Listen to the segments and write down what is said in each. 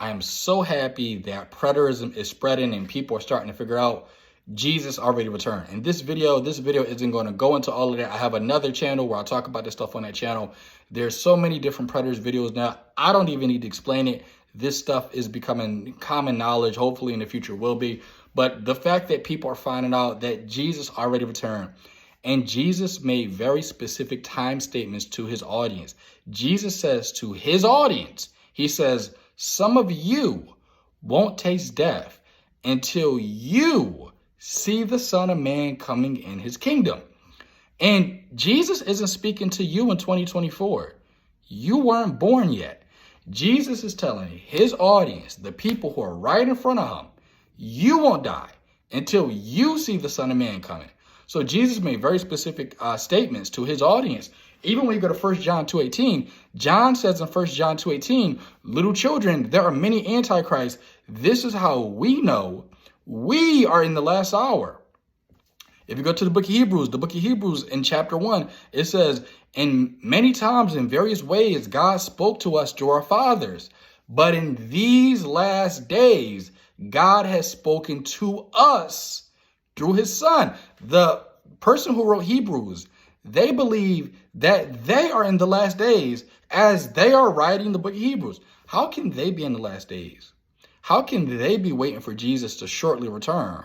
I am so happy that preterism is spreading and people are starting to figure out Jesus already returned. And this video isn't going to go into all of that. I have another channel where I talk about this stuff on that channel. There's so many different preterist videos now. I don't even need to explain it. This stuff is becoming common knowledge. Hopefully in the future will be. But the fact that people are finding out that Jesus already returned, and Jesus made very specific time statements to his audience. Jesus says to his audience, he says, some of you won't taste death until you see the Son of Man coming in his kingdom. And Jesus isn't speaking to you in 2024. You weren't born yet. Jesus is telling his audience, the people who are right in front of him, you won't die until you see the Son of Man coming. So Jesus made very specific statements to his audience. Even when you go to 1 John 2:18, John says in 1 John 2:18, little children, there are many antichrists. This is how we know we are in the last hour. If you go to the book of Hebrews in chapter 1, it says, and many times in various ways, God spoke to us through our fathers. But in these last days, God has spoken to us through his Son. The person who wrote Hebrews, they believe that they are in the last days as they are writing the book of Hebrews. How can they be in the last days? How can they be waiting for Jesus to shortly return?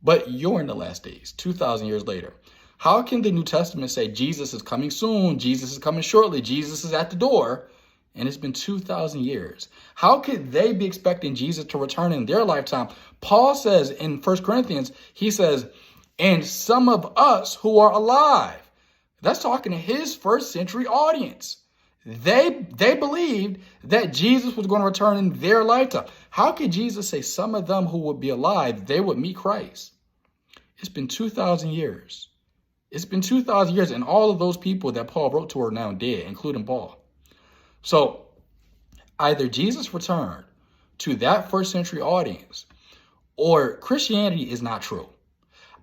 But you're in the last days, 2,000 years later. How can the New Testament say Jesus is coming soon, Jesus is coming shortly, Jesus is at the door, and it's been 2,000 years? How could they be expecting Jesus to return in their lifetime? Paul says in 1 Corinthians, he says, and some of us who are alive. That's talking to his first century audience. They believed that Jesus was going to return in their lifetime. How could Jesus say some of them who would be alive, they would meet Christ? It's been 2,000 years. It's been 2,000 years, and all of those people that Paul wrote to are now dead, including Paul. So either Jesus returned to that first century audience, or Christianity is not true.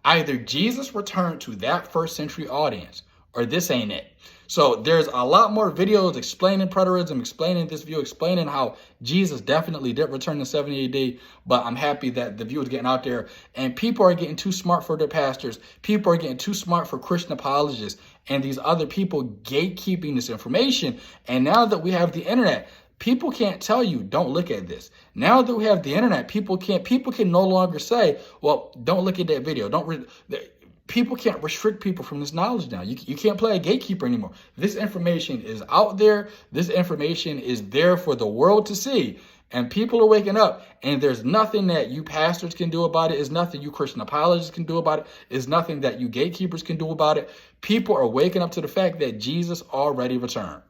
Either Jesus returned to that first century audience, or this ain't it. So there's a lot more videos explaining preterism, explaining this view, explaining how Jesus definitely did return in 70 AD. But I'm happy that the view is getting out there, and people are getting too smart for their pastors. People are getting too smart for Christian apologists and these other people gatekeeping this information. And now that we have the internet, people can't tell you, don't look at this. Now that we have the internet, people can no longer say, well, don't look at that video. People can't restrict people from this knowledge now. You can't play a gatekeeper anymore. This information is out there. This information is there for the world to see. And people are waking up, and there's nothing that you pastors can do about it. There's nothing you Christian apologists can do about it. There's nothing that you gatekeepers can do about it. People are waking up to the fact that Jesus already returned.